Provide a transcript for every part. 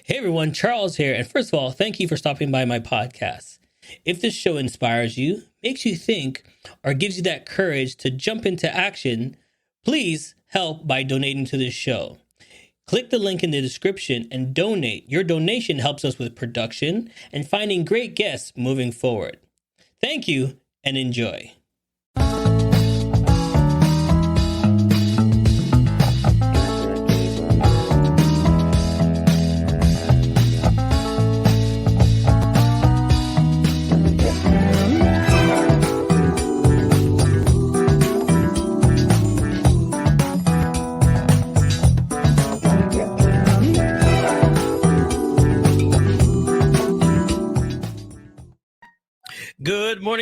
Hey everyone, Charles here. And first of all, thank you for stopping by my podcast. If this show inspires you, makes you think, or gives you that courage to jump into action, please help by donating to this show. Click the link in the description and donate. Your donation helps us with production and finding great guests moving forward. Thank you and enjoy.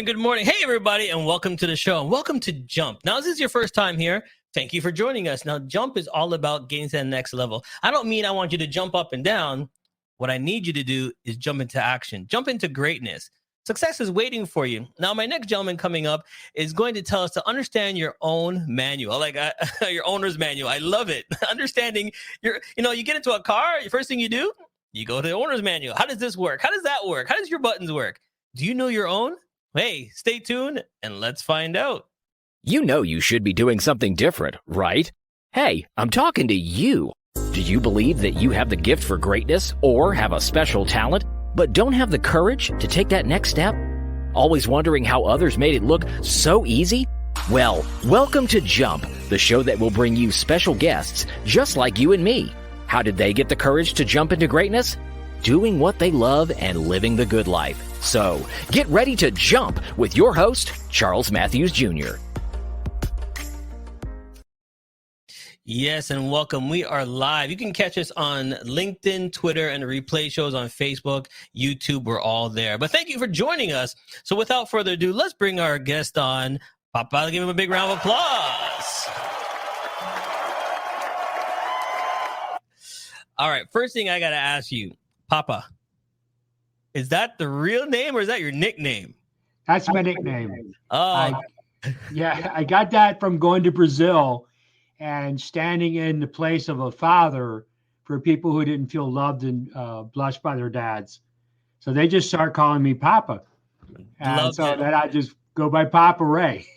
Good morning. Hey, everybody, and welcome to the show. And welcome to Jump. Now, this is your first time here. Thank you for joining us. Now, Jump is all about getting to the next level. I don't mean I want you to jump up and down. What I need you to do is jump into action. Jump into greatness. Success is waiting for you. Now, my next gentleman coming up is going to tell us to understand your own manual, like your owner's manual. I love it. Understanding you get into a car, the first thing you do, you go to the owner's manual. How does this work? How does that work? How does your buttons work? Do you know your own? Hey, stay tuned and let's find out. You know you should be doing something different, right? Hey, I'm talking to you. Do you believe that you have the gift for greatness or have a special talent, but don't have the courage to take that next step? Always wondering how others made it look so easy? Well, welcome to Jump, the show that will bring you special guests just like you and me. How did they get the courage to jump into greatness? Doing what they love and living the good life. So, get ready to jump with your host, Charles Matthews Jr. Yes, and welcome. We are live. You can catch us on LinkedIn, Twitter, and the replay shows on Facebook, YouTube. We're all there. But thank you for joining us. So without further ado, let's bring our guest on. Papa, give him a big round of applause. All right, first thing I got to ask you, Papa, is that the real name or is that your nickname? That's my nickname. Oh, I got that from going to Brazil and standing in the place of a father for people who didn't feel loved and blessed by their dads. So they just start calling me Papa. And then I just go by Papa Ray.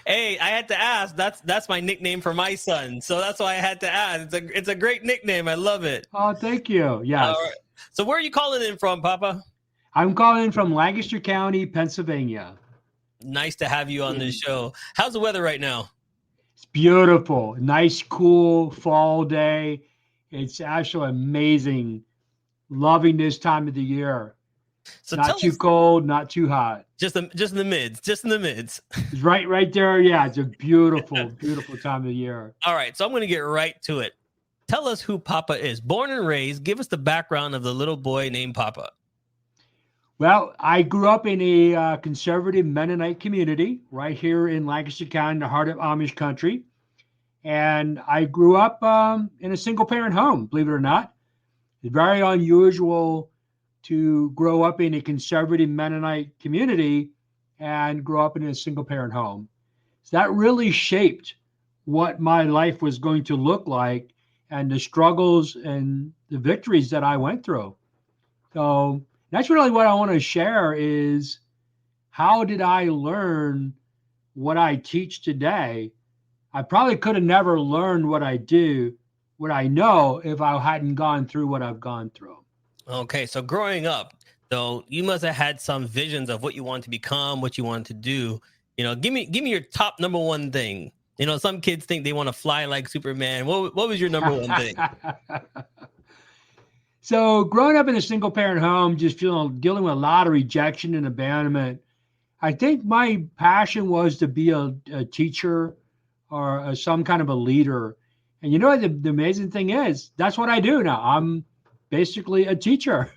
Hey, I had to ask. That's my nickname for my son. So that's why I had to ask. It's a great nickname. I love it. Oh, thank you. Yes. Right. So where are you calling in from, Papa? I'm calling in from Lancaster County, Pennsylvania. Nice to have you on the show. How's the weather right now? It's beautiful. Nice, cool fall day. It's actually amazing. Loving this time of the year. So not too cold, not too hot. Just in the mids. It's right there. Yeah, it's a beautiful, beautiful time of the year. All right, so I'm going to get right to it. Tell us who Papa is. Born and raised, give us the background of the little boy named Papa. Well, I grew up in a conservative Mennonite community right here in Lancaster County, the heart of Amish country. And I grew up in a single-parent home, believe it or not. It's very unusual to grow up in a conservative Mennonite community and grow up in a single-parent home. So that really shaped what my life was going to look like and the struggles and the victories that I went through. So that's really what I want to share is how did I learn what I teach today? I probably could have never learned what I know if I hadn't gone through what I've gone through. Okay, so growing up, though, you must have had some visions of what you want to become, what you want to do. Give me your top number one thing. Some kids think they want to fly like Superman. What was your number one thing? So growing up in a single parent home, just dealing with a lot of rejection and abandonment, I think my passion was to be a teacher or some kind of a leader. And the amazing thing is, that's what I do now. I'm basically a teacher.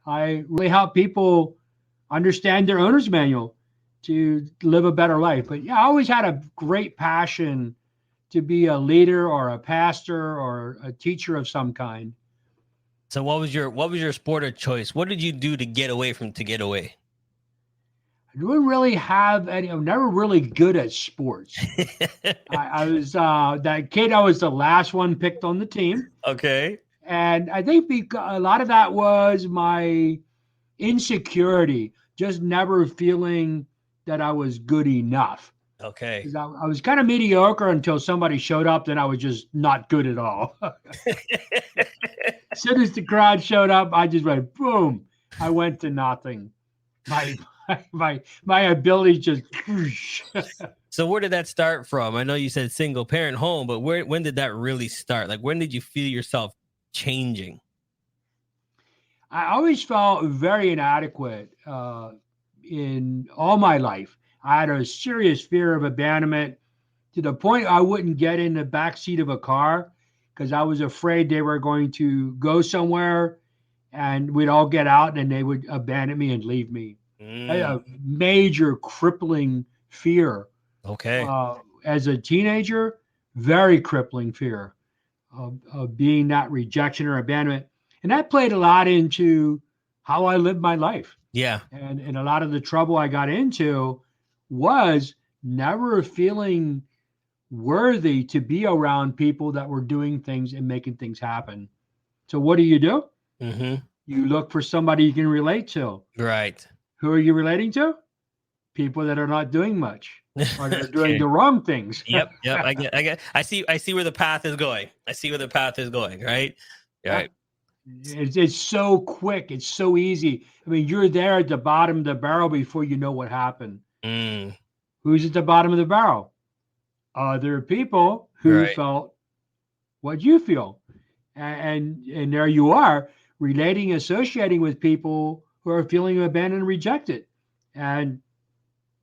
I really help people understand their owner's manual to live a better life. But yeah, I always had a great passion to be a leader or a pastor or a teacher of some kind. So what was your sport of choice? What did you do to get away? I didn't really have any. I'm never really good at sports. I was that kid. I was the last one picked on the team. Okay. And I think a lot of that was my insecurity, just never feeling that I was good enough. Okay. 'Cause I was kind of mediocre until somebody showed up, then I was just not good at all. As soon as the crowd showed up, I just went boom. I went to nothing. My my ability just So where did that start from? I know you said single parent home, but when did that really start? Like when did you feel yourself changing? I always felt very inadequate in all my life. I had a serious fear of abandonment to the point I wouldn't get in the back seat of a car because I was afraid they were going to go somewhere and we'd all get out and they would abandon me and leave me. A major crippling fear. Okay. As a teenager, very crippling fear of being that rejection or abandonment. And that played a lot into how I lived my life. Yeah. And a lot of the trouble I got into was never feeling worthy to be around people that were doing things and making things happen. So what do? Mm-hmm. You look for somebody you can relate to. Right. Who are you relating to? People that are not doing much or that are doing Okay. the wrong things. Yep. I see where the path is going. Right. Right. It's so quick. It's so easy. I mean, you're there at the bottom of the barrel before you know what happened. Mm. Who's at the bottom of the barrel? Other people who Right. felt what you feel. And there you are, relating, associating with people who are feeling abandoned and rejected. And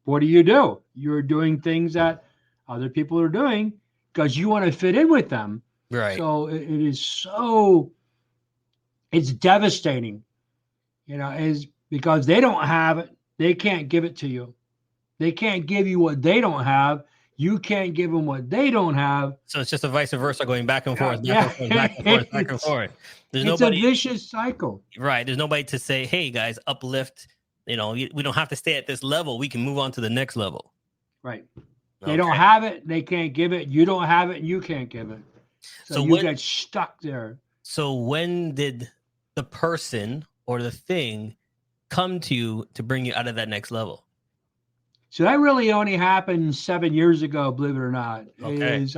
what do? You're doing things that other people are doing because you want to fit in with them. Right. So it is so, it's devastating, is because they don't have it. They can't give it to you. They can't give you what they don't have. You can't give them what they don't have. So it's just a vice versa, going back and forth, Yeah. back and forth. There's It's nobody. a vicious cycle. Right. There's nobody to say, hey, guys, uplift. We don't have to stay at this level. We can move on to the next level. Right. They don't have it. They can't give it. You don't have it. And you can't give it. So you get stuck there. So when did the person or the thing come to you to bring you out of that next level? So that really only happened 7 years ago, believe it or not. Okay. Is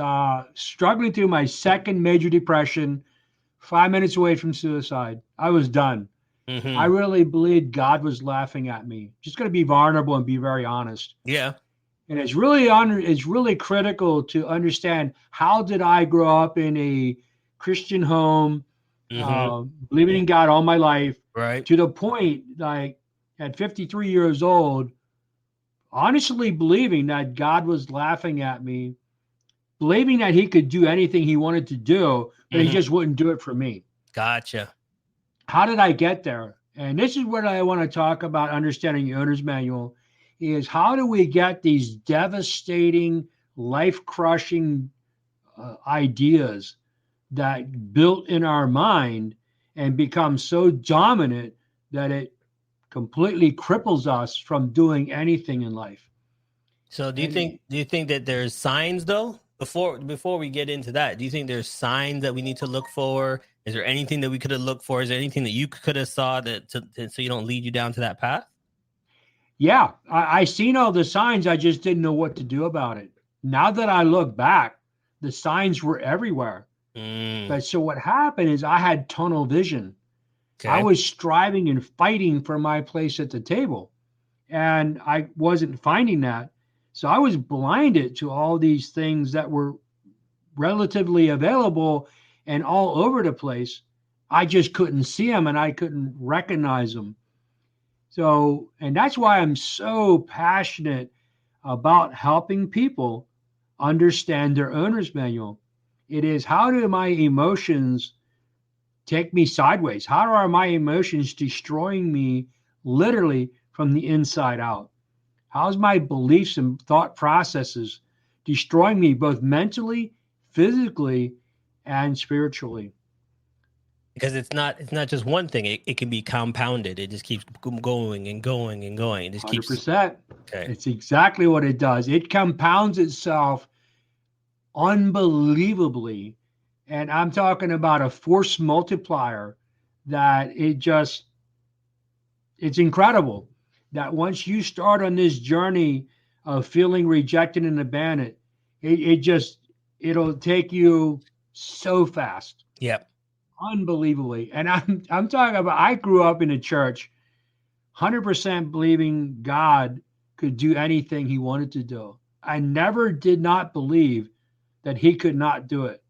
struggling through my second major depression, 5 minutes away from suicide. I was done. Mm-hmm. I really believed God was laughing at me. Just going to be vulnerable and be very honest. Yeah. And it's really critical to understand, how did I grow up in a Christian home, believing in God all my life, right, to the point, like at 53 years old, honestly believing that God was laughing at me, believing that he could do anything he wanted to do, but he just wouldn't do it for me. Gotcha. How did I get there? And this is what I want to talk about, understanding the owner's manual, is how do we get these devastating, life-crushing ideas that built in our mind and become so dominant that it completely cripples us from doing anything in life. So do you think that there's signs, though, before we get into that? Do you think there's signs that we need to look for? Is there anything that we could have looked for? Is there anything that you could have saw so you don't lead you down to that path? Yeah, I seen all the signs. I just didn't know what to do about it. Now that I look back, the signs were everywhere. But so what happened is I had tunnel vision. Okay. I was striving and fighting for my place at the table, and I wasn't finding that. So I was blinded to all these things that were relatively available and all over the place. I just couldn't see them and I couldn't recognize them. So, and that's why I'm so passionate about helping people understand their owner's manual. It is, how do my emotions take me sideways? How are my emotions destroying me literally from the inside out? How's my beliefs and thought processes destroying me both mentally, physically, and spiritually? Because it's not just one thing. It can be compounded. It just keeps going and going and going. It just 100%. Okay. It's exactly what it does. It compounds itself unbelievably And I'm talking about a force multiplier that it's incredible that once you start on this journey of feeling rejected and abandoned, it'll take you so fast, Yep. unbelievably. And I'm talking about, I grew up in a church 100% believing God could do anything he wanted to do. I never did not believe that he could not do it.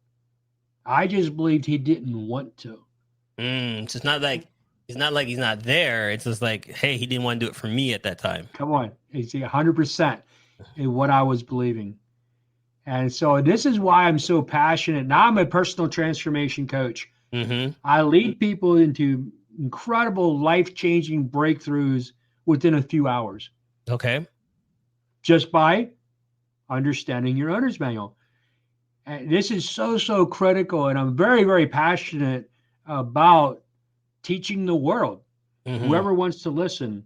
I just believed he didn't want to. So it's not like he's not there. It's just like, hey, he didn't want to do it for me at that time. Come on. It's 100% in what I was believing. And so this is why I'm so passionate. Now I'm a personal transformation coach. Mm-hmm. I lead people into incredible life-changing breakthroughs within a few hours Okay. just by understanding your owner's manual. And this is so critical. And I'm very, very passionate about teaching the world, Mm-hmm. whoever wants to listen,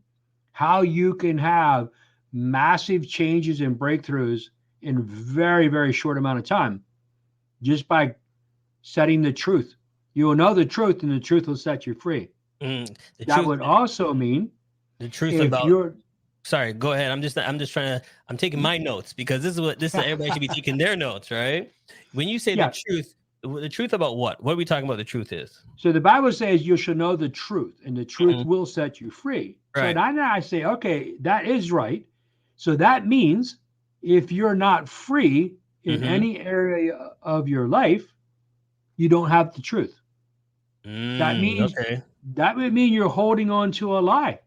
how you can have massive changes and breakthroughs in very, very short amount of time just by setting the truth. You will know the truth, and the truth will set you free. Mm. That would also mean the truth if about. you're Sorry, go ahead. I'm just trying to. I'm taking my notes because everybody should be taking their notes, right? When you say Yeah. the truth about what? What are we talking about? The truth is. So the Bible says you shall know the truth, and the truth will set you free. Right. So now I say, okay, that is right. So that means if you're not free in any area of your life, you don't have the truth. That means that would mean you're holding on to a lie.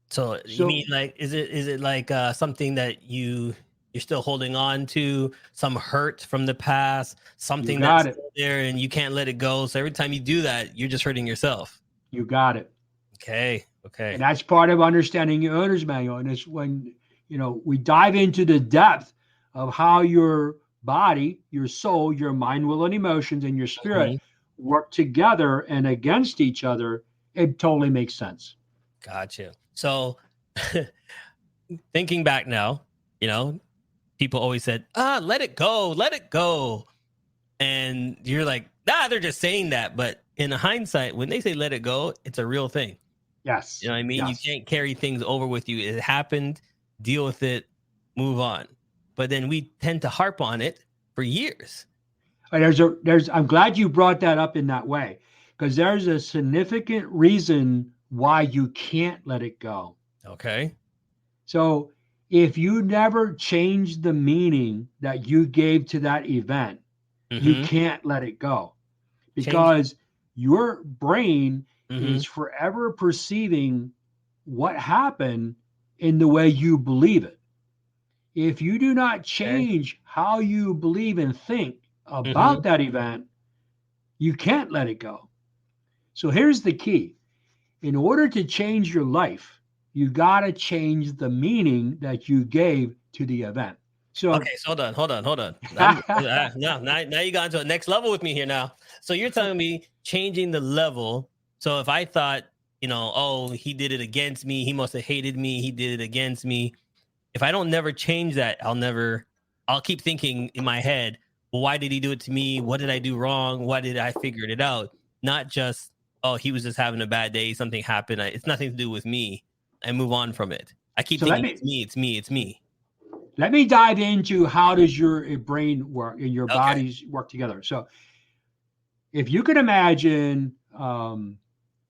So you mean like is it like something that you're still holding on to, some hurt from the past, something that's still there and you can't let it go. So every time you do that, you're just hurting yourself. You got it. Okay. And that's part of understanding your owner's manual. And it's when we dive into the depth of how your body, your soul, your mind, will, and emotions, and your spirit work together and against each other. It totally makes sense. Gotcha. So thinking back now, people always said, let it go. And you're like, they're just saying that. But in hindsight, when they say let it go, it's a real thing. Yes. You know what I mean? Yes. You can't carry things over with you. It happened, deal with it, move on. But then we tend to harp on it for years. I'm glad you brought that up in that way, because there's a significant reason why you can't let it go. Okay. So if you never change the meaning that you gave to that event, you can't let it go, because your brain is forever perceiving what happened in the way you believe it. If you do not change how you believe and think about that event, you can't let it go. So here's the key. In order to change your life, you got to change the meaning that you gave to the event. So okay, so hold on. Now you got into a next level with me here now. So you're telling me changing the level. So if I thought, he did it against me, he must have hated me, he did it against me. If I don't never change that, I'll keep thinking in my head, well, why did he do it to me? What did I do wrong? Why did I figure it out? Not just, he was just having a bad day. Something happened. It's nothing to do with me. I move on from it. I keep thinking it's me. Let me dive into how does your brain work and your bodies work together. So if you can imagine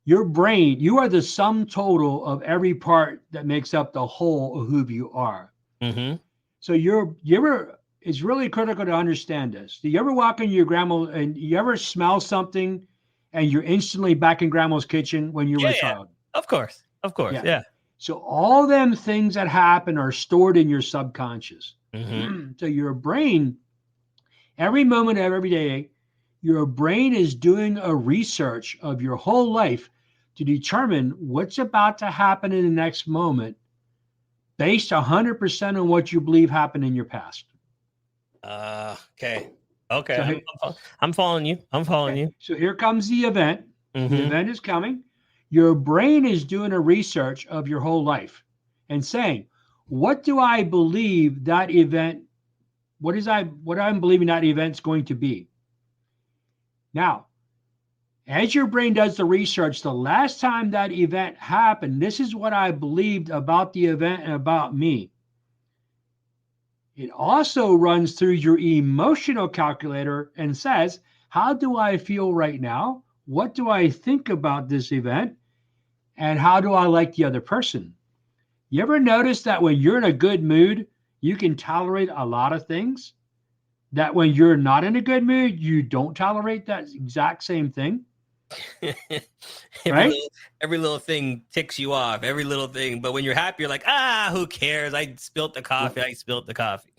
your brain, you are the sum total of every part that makes up the whole of who you are. So it's really critical to understand this. Do you ever walk into your grandma and you ever smell something and you're instantly back in grandma's kitchen when you were a child? Of course. Yeah. So all them things that happen are stored in your subconscious. So your brain, every moment of every day, your brain is doing a research of your whole life to determine what's about to happen in the next moment based 100% on what you believe happened in your past. Okay. So I'm following you. You. So here comes the event. The event is coming. Your brain is doing a research of your whole life and saying, what do I believe that event, what I'm believing that event's going to be? Now, as your brain does the research, the last time that event happened, this is what I believed about the event and about me. It also runs through your emotional calculator and says, how do I feel right now? What do I think about this event? And how do I like the other person? You ever notice that when you're in a good mood, you can tolerate a lot of things? That when you're not in a good mood, you don't tolerate that exact same thing? every Right? every little thing ticks you off, every little thing. But when you're happy, you're like, who cares? I spilt the coffee. I spilt the coffee.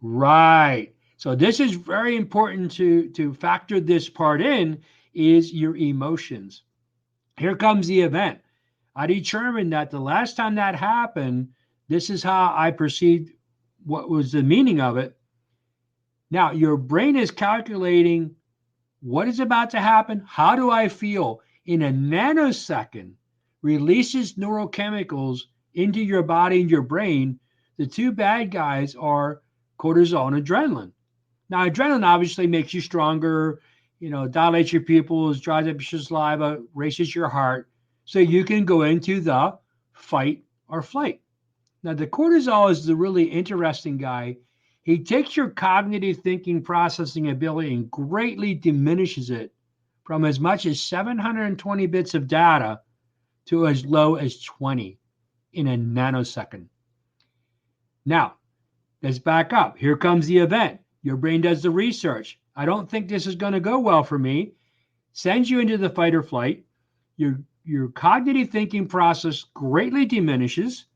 Right. So this is very important to factor this part in is your emotions. Here comes the event. I determined that the last time that happened, this is how I perceived what was the meaning of it. Now, your brain is calculating what is about to happen. How do I feel? In a nanosecond, releases neurochemicals into your body and your brain. The two bad guys are cortisol and adrenaline. Now, adrenaline obviously makes you stronger, dilates your pupils, dries up your saliva, races your heart, so you can go into the fight or flight. Now, the cortisol is the really interesting guy. He takes your cognitive thinking processing ability and greatly diminishes it from as much as 720 bits of data to as low as 20 in a nanosecond. Now, let's back up. Here comes the event. Your brain does the research. I don't think this is going to go well for me. Sends you into the fight or flight. Your cognitive thinking process greatly diminishes.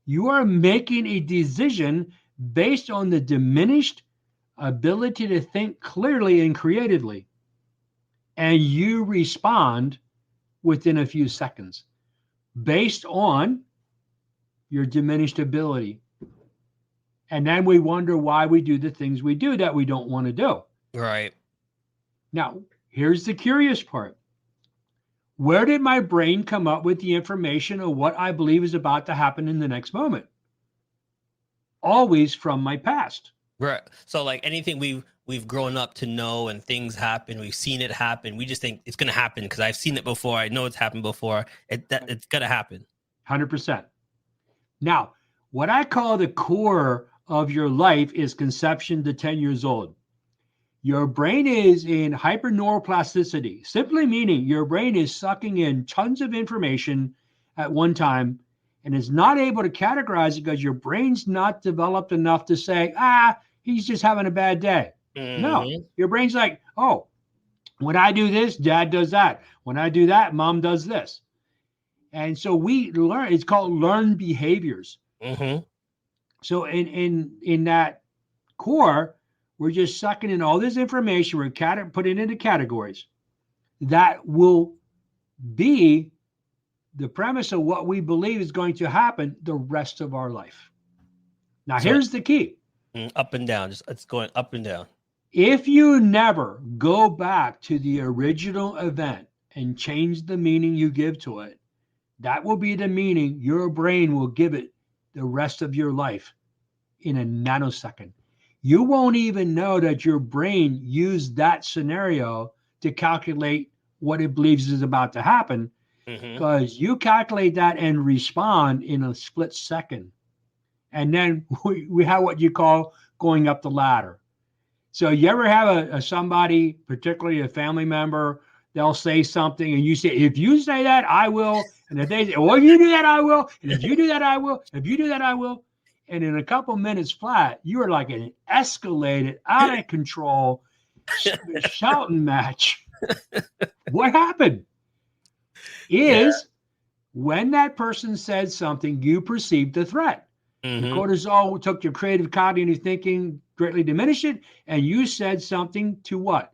You are making a decision based on the diminished ability to think clearly and creatively. And you respond within a few seconds based on your diminished ability. And then we wonder why we do the things we do that we don't want to do. Right. Now, here's the curious part. Where did my brain come up with the information of what I believe is about to happen in the next moment? Always from my past. Right. So like anything we've grown up to know and things happen, we've seen it happen. We just think it's going to happen because I've seen it before. I know it's happened before. It's going to happen. 100%. Now, what I call the core of your life is conception to 10 years old. Your brain is in hyperneuroplasticity, simply meaning your brain is sucking in tons of information at one time and is not able to categorize it because your brain's not developed enough to say, he's just having a bad day. Mm-hmm. No, your brain's like, oh, when I do this, dad does that. When I do that, mom does this. And so we learn, it's called learned behaviors. Mm-hmm. So in that core, we're just sucking in all this information. We're putting it into categories that will be the premise of what we believe is going to happen the rest of our life. Now, here's the key. Up and down. It's going up and down. If you never go back to the original event and change the meaning you give to it, that will be the meaning your brain will give it the rest of your life in a nanosecond. You won't even know that your brain used that scenario to calculate what it believes is about to happen, because you calculate that and respond in a split second. And then we have what you call going up the ladder. So you ever have a somebody, particularly a family member, they'll say something and you say, if you say that, I will. And if they say, well, if you do that, I will. And if you do that, I will. If you do that, I will. And in a couple minutes flat, you are like an escalated, out of control shouting match. What happened is when that person said something, you perceived the threat. The cortisol took your creative cognitive thinking, greatly diminished it, and you said something to what?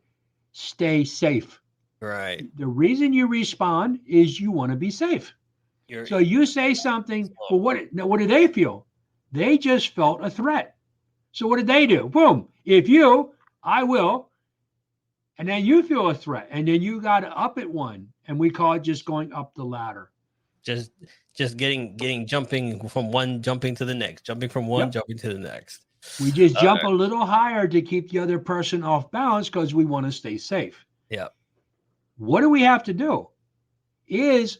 Stay safe. Right. The reason you respond is you want to be safe. So you say something, well, what do they feel? They just felt a threat. So what did they do? Boom. If you, I will. And then you feel a threat. And then you got to up it one. And we call it just going up the ladder. Just jumping from one, jumping to the next, jumping from one, jumping to the next. We just jump a little higher to keep the other person off balance because we want to stay safe. Yeah. what do we have to do? Is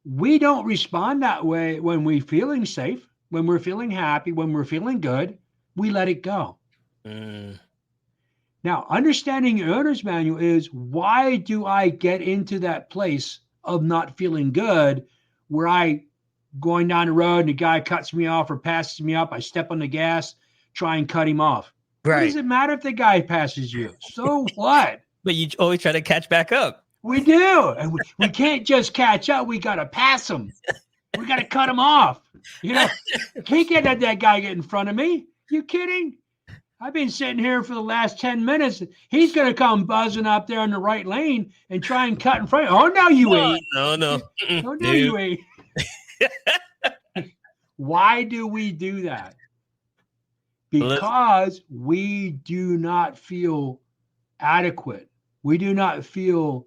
we don't respond that way when we're feeling safe, when we're feeling happy, when we're feeling good. We let it go. Now, understanding your owner's manual is, why do I get into that place of not feeling good where I going down the road and the guy cuts me off or passes me up, I step on the gas, try and cut him off. Right. What does it matter if the guy passes you? So what? But you always try to catch back up. We do. And we can't just catch up. We got to pass him. We got to cut him off. You know, can't get that guy get in front of me. You kidding? I've been sitting here for the last 10 minutes. He's going to come buzzing up there in the right lane and try and cut in front. Oh, no, you ain't. No. Oh, no, you ain't. Why do we do that? Because we do not feel adequate. We do not feel.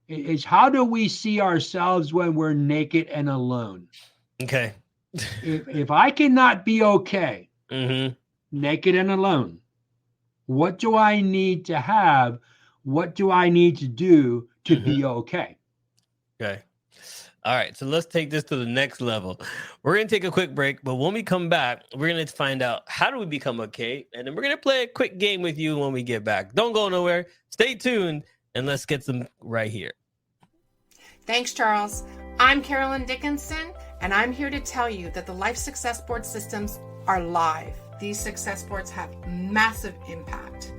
It's how do we see ourselves when we're naked and alone? Okay. If I cannot be okay, naked and alone, what do I need to have? What do I need to do to be okay? Okay. All right. So let's take this to the next level. We're going to take a quick break, but when we come back, we're going to find out how do we become okay? And then we're going to play a quick game with you when we get back. Don't go nowhere. Stay tuned and let's get some right here. Thanks, Charles. I'm Carolyn Dickinson, and I'm here to tell you that the Life Success Board systems are live. These success boards have massive impact.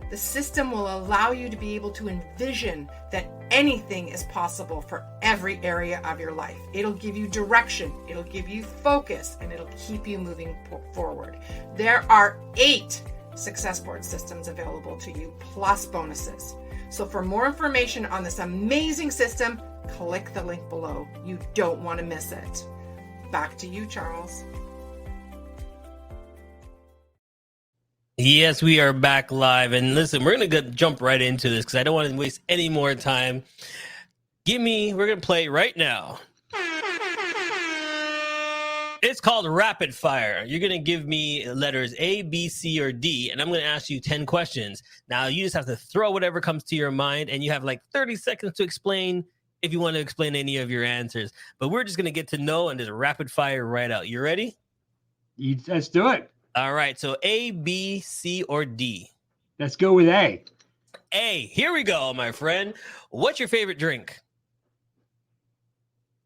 The system will allow you to be able to envision that anything is possible for every area of your life. It'll give you direction, it'll give you focus, and it'll keep you moving forward. There are 8 success board systems available to you, plus bonuses. So for more information on this amazing system, click the link below. You don't want to miss it. Back to you, Charles. Yes, we are back live. And listen, we're going to jump right into this because I don't want to waste any more time. We're going to play right now. It's called Rapid Fire. You're going to give me letters A, B, C, or D, and I'm going to ask you 10 questions. Now, you just have to throw whatever comes to your mind, and you have like 30 seconds to explain if you want to explain any of your answers. But we're just going to get to know and just rapid fire right out. You ready? Let's do it. All right. So A, B, C, or D? Let's go with A. A. Here we go, my friend. What's your favorite drink?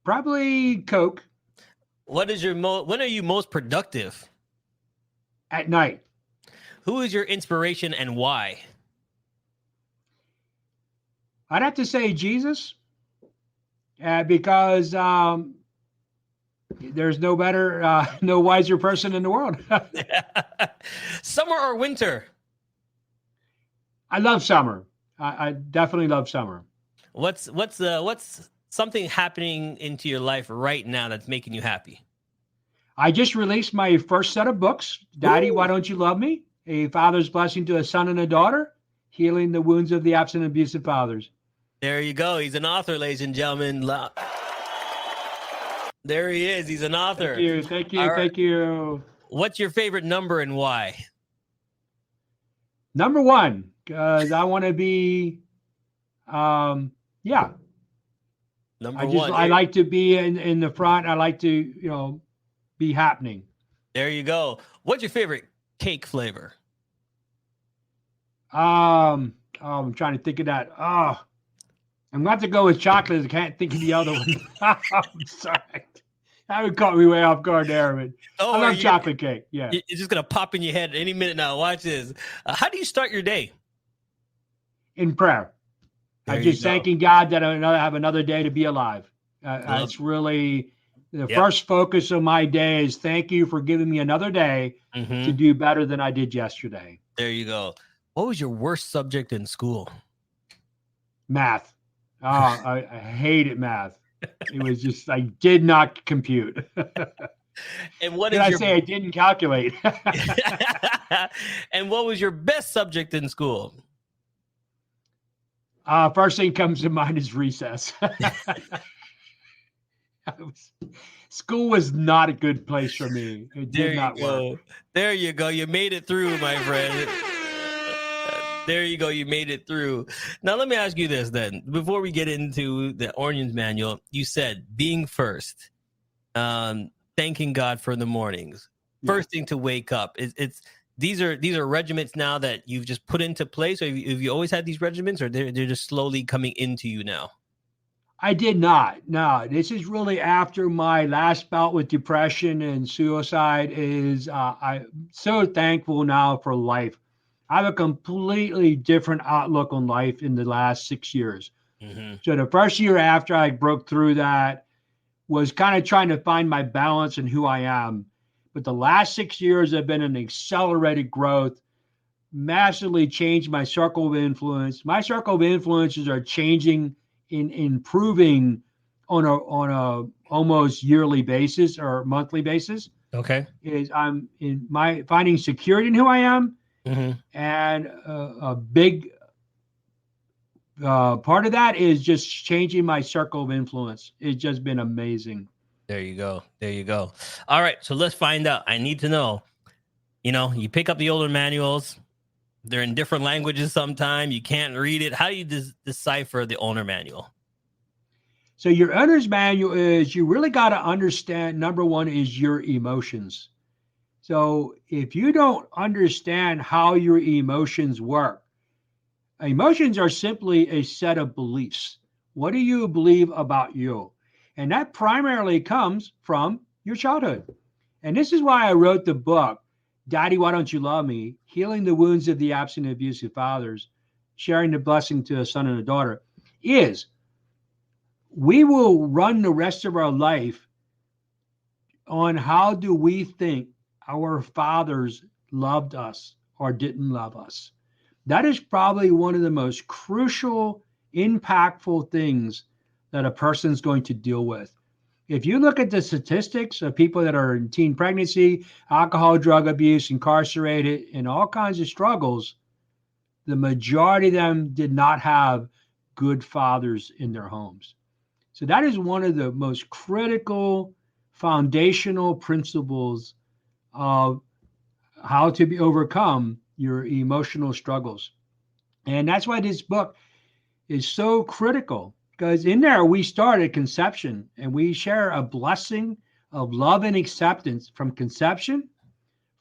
Probably Coke. When are you most productive? At night. Who is your inspiration and why? I'd have to say Jesus, because there's no better, no wiser person in the world. Summer or winter? I love summer. I definitely love summer. What's something happening into your life right now that's making you happy? I just released my first set of books. Daddy, Why Don't You Love Me? A father's blessing to a son and a daughter, healing the wounds of the absent and abusive fathers. There you go. He's an author, ladies and gentlemen. There he is. He's an author. Thank you. What's your favorite number and why? Number 1, because I want to be, Number 1. I like to be in the front. I like to, be happening. There you go. What's your favorite cake flavor? I'm trying to think of that. I'm going to have to go with chocolate. I can't think of the other one. I'm sorry. That would caught me way off guard there. But I love chocolate cake. Yeah. It's just going to pop in your head any minute now. Watch this. How do you start your day? In prayer. I'm just thanking God that I have another day to be alive. That's really the first focus of my day is thank you for giving me another day to do better than I did yesterday. There you go. What was your worst subject in school? Math. Oh, I hated math. It was just, I did not compute. And what did I say? I didn't calculate. And what was your best subject in school? First thing comes to mind is recess. School was not a good place for me. It did not work. There you go. You made it through, my friend. There you go. You made it through. Now, let me ask you this then. Before we get into the Onions Manual, you said being first, thanking God for the mornings, first thing to wake up. These are regiments now that you've just put into place, or have you always had these regiments, or they're just slowly coming into you now? I did not. No, this is really after my last bout with depression and suicide. I'm so thankful now for life. I have a completely different outlook on life in the last 6 years. Mm-hmm. So the first year after I broke through that was kind of trying to find my balance and who I am. But the last 6 years have been an accelerated growth, massively changed my circle of influence. My circle of influences are changing in improving on a almost yearly basis or monthly basis. Okay. Is I'm in my finding security in who I am, and a big part of that is just changing my circle of influence. It's just been amazing. There you go. There you go. All right. So let's find out. I need to know, you pick up the older manuals. They're in different languages sometimes. You can't read it. How do you decipher the owner manual? So your owner's manual is, you really got to understand, number one is your emotions. So if you don't understand how your emotions work, emotions are simply a set of beliefs. What do you believe about you? And that primarily comes from your childhood. And this is why I wrote the book, Daddy, Why Don't You Love Me? Healing the Wounds of the Absent and Abusive Fathers, Sharing the Blessing to a Son and a Daughter, is we will run the rest of our life on how do we think our fathers loved us or didn't love us. That is probably one of the most crucial, impactful things that a person's going to deal with. If you look at the statistics of people that are in teen pregnancy, alcohol, drug abuse, incarcerated, and all kinds of struggles, the majority of them did not have good fathers in their homes. So that is one of the most critical, foundational principles of how to be overcome your emotional struggles. And that's why this book is so critical, because in there we start at conception and we share a blessing of love and acceptance from conception,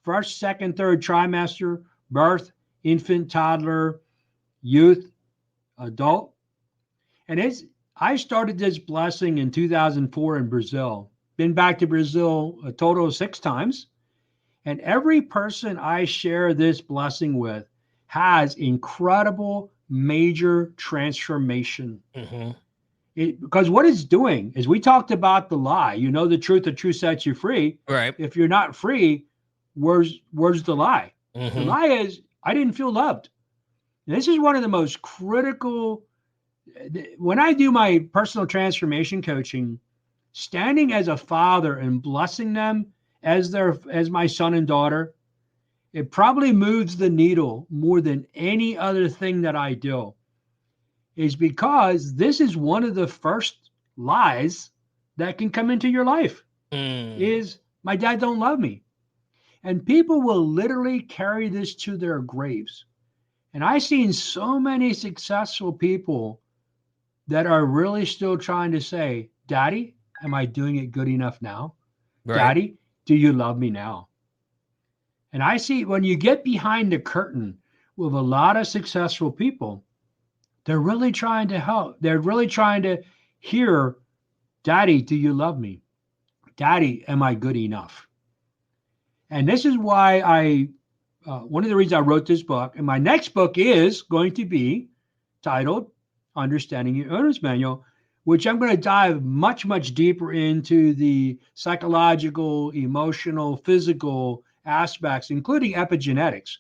first, second, third trimester, birth, infant, toddler, youth, adult. And I started this blessing in 2004 in Brazil. Been back to Brazil a total of 6 times. And every person I share this blessing with has incredible, major transformation. Because what it's doing is, we talked about the lie. You know the truth sets you free. Right. If you're not free, where's the lie? The lie is, I didn't feel loved. And this is one of the most critical. When I do my personal transformation coaching, standing as a father and blessing them as my son and daughter, it probably moves the needle more than any other thing that I do, is because this is one of the first lies that can come into your life is, my dad don't love me. And people will literally carry this to their graves. And I've seen so many successful people that are really still trying to say, Daddy, am I doing it good enough now? Right. Daddy, do you love me now? And I see, when you get behind the curtain with a lot of successful people, they're really trying to help. They're really trying to hear, Daddy, do you love me? Daddy, am I good enough? And this is why one of the reasons I wrote this book. And my next book is going to be titled Understanding Your Owner's Manual, which I'm going to dive much, much deeper into the psychological, emotional, physical aspects, including epigenetics.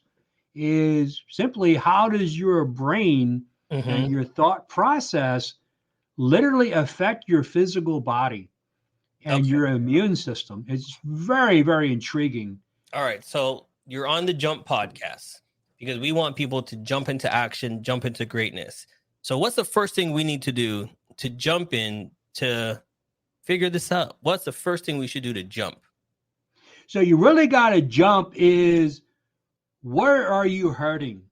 Is simply, how does your brain and your thought process literally affect your physical body and your immune system? It's very, very intriguing. All right. So you're on the Jump podcast because we want people to jump into action, jump into greatness. So what's the first thing we need to do to jump in to figure this out? What's the first thing we should do to jump? So you really got to jump is, where are you hurting?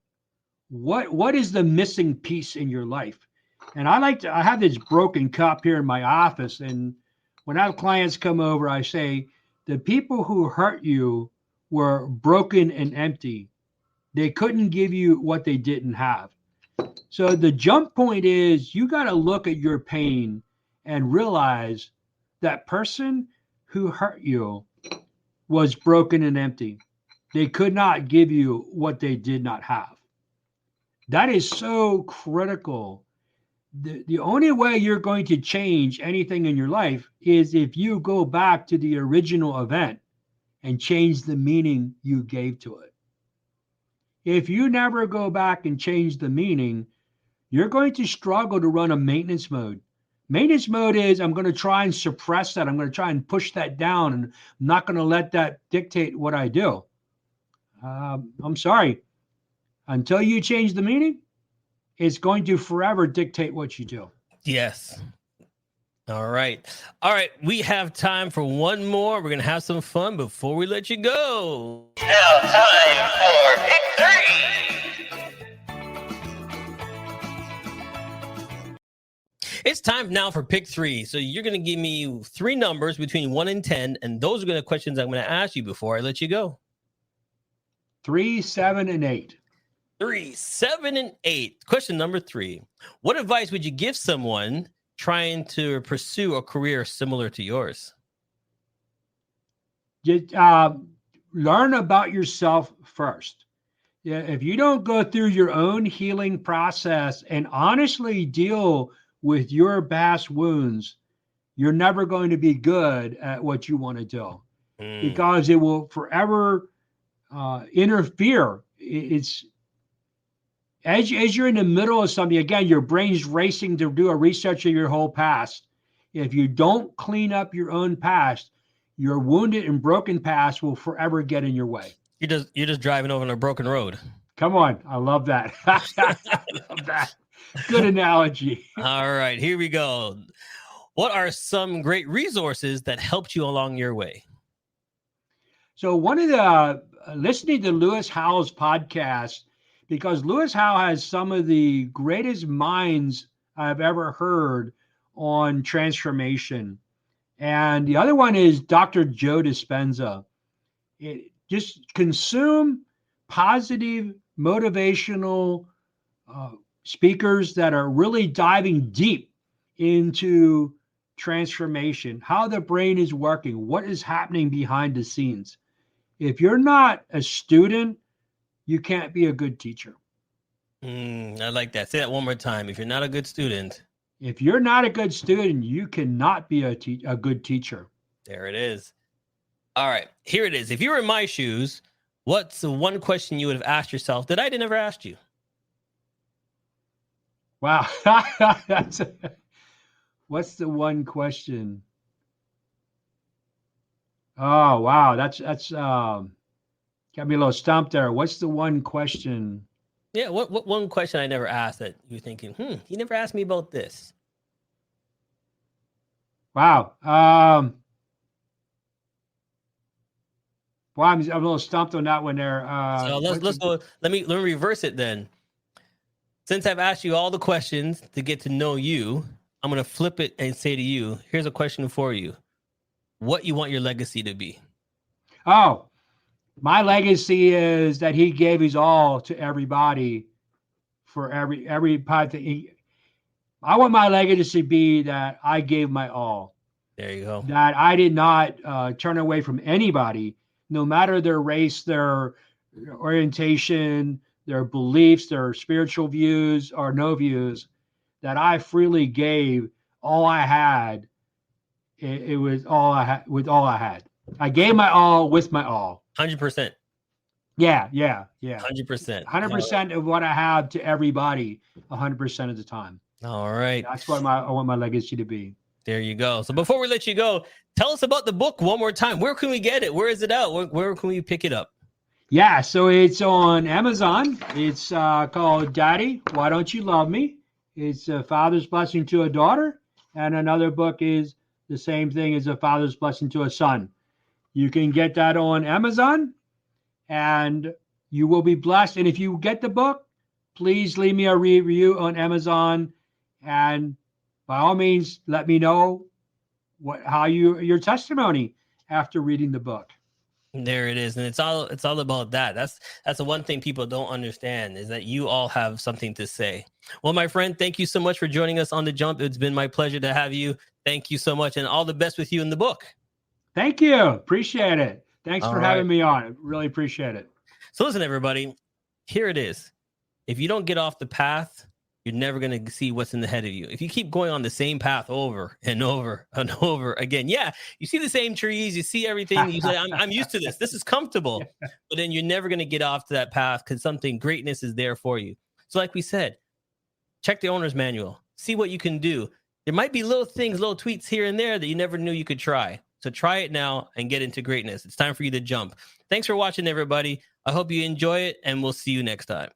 what is the missing piece in your life? And I have this broken cup here in my office, and when I have clients come over, I say the people who hurt you were broken and empty. They couldn't give you what they didn't have. So the jump point is you got to look at your pain and realize that person who hurt you was broken and empty. They could not give you what they did not have. That is so critical. The only way you're going to change anything in your life is if you go back to the original event and change the meaning you gave to it. If you never go back and change the meaning, you're going to struggle to run a maintenance mode. Maintenance mode is I'm going to try and suppress that. I'm going to try and push that down, and I'm not going to let that dictate what I do. I'm sorry. Until you change the meaning, it's going to forever dictate what you do. Yes. All right. All right. We have time for one more. We're going to have some fun before we let you go. Now time for Pick 3. It's time now for pick 3. So you're going to give me 3 numbers between 1 and 10, and those are going to be questions I'm going to ask you before I let you go. 3, 7, and 8. 3, 7, and 8. Question number 3. What advice would you give someone trying to pursue a career similar to yours? Just, learn about yourself first. Yeah, if you don't go through your own healing process and honestly deal with your past wounds, you're never going to be good at what you want to do because it will forever interfere. It's as you're in the middle of something, again, your brain's racing to do a research of your whole past. If you don't clean up your own past, your wounded and broken past will forever get in your way. You're just driving over on a broken road. Come on. I love that. I love that. Good analogy. All right, here we go. What are some great resources that helped you along your way? So one of the listening to Lewis Howes' podcast, because Lewis Howe has some of the greatest minds I've ever heard on transformation. And the other one is Dr. Joe Dispenza. Just consume positive, motivational speakers that are really diving deep into transformation, how the brain is working, what is happening behind the scenes. If you're not a student, you can't be a good teacher. I like that. Say that one more time. If you're not a good student. If you're not a good student, you cannot be a good teacher. There it is. All right, here it is. If you were in my shoes, what's the one question you would have asked yourself that I never asked you? Wow. What's the one question? Oh, wow. That's got me a little stumped there. What's the one question? Yeah, what one question I never asked that you're thinking, you never asked me about this? Wow. Well, I'm a little stumped on that one there. So let's go. Let me reverse it then. Since I've asked you all the questions to get to know you, I'm going to flip it and say to you, here's a question for you. What you want your legacy to be? Oh, my legacy is that he gave his all to everybody for every part that I want my legacy to be that I gave my all. There you go. That I did not turn away from anybody, no matter their race, their orientation, their beliefs, their spiritual views or no views, that I freely gave all I had. It was all I had with all I had. I gave my all with my all. 100%. Yeah. 100%. 100% of what I have to everybody, 100% of the time. All right. That's what I want my legacy to be. There you go. So before we let you go, tell us about the book one more time. Where can we get it? Where is it out? Where can we pick it up? Yeah, so it's on Amazon. It's called Daddy, Why Don't You Love Me? It's a father's blessing to a daughter. And another book is the same thing as a father's blessing to a son. You can get that on Amazon and you will be blessed. And if you get the book, please leave me a review on Amazon, and by all means, let me know how your testimony after reading the book. There it is. And it's all about that. That's the one thing people don't understand, is that you all have something to say. Well, my friend, thank you so much for joining us on The Jump. It's been my pleasure to have you. Thank you so much, and all the best with you in the book. Thank you. Appreciate it. Thanks All for having me on. I really appreciate it. So listen, everybody, here it is. If you don't get off the path, you're never going to see what's in the head of you. If you keep going on the same path over and over and over again, yeah, you see the same trees, you see everything. You say, I'm used to this. This is comfortable. But then you're never going to get off to that path, because greatness is there for you. So like we said, check the owner's manual. See what you can do. There might be little things, little tweaks here and there that you never knew you could try. So try it now and get into greatness. It's time for you to jump. Thanks for watching, everybody. I hope you enjoy it, and we'll see you next time.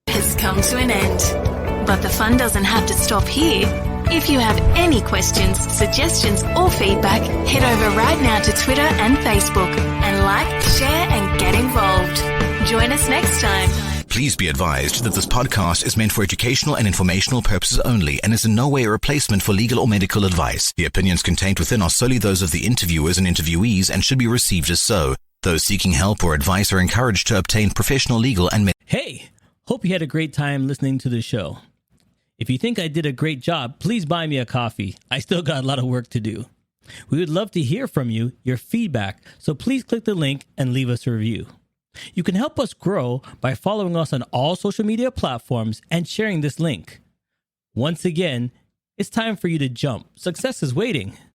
Has come to an end. But the fun doesn't have to stop here. If you have any questions, suggestions, or feedback, head over right now to Twitter and Facebook and like, share, and get involved. Join us next time. Please be advised that this podcast is meant for educational and informational purposes only and is in no way a replacement for legal or medical advice. The opinions contained within are solely those of the interviewers and interviewees and should be received as so. Those seeking help or advice are encouraged to obtain professional legal and Hey, hope you had a great time listening to the show. If you think I did a great job, please buy me a coffee. I still got a lot of work to do. We would love to hear from you, your feedback, so please click the link and leave us a review. You can help us grow by following us on all social media platforms and sharing this link. Once again, it's time for you to jump. Success is waiting.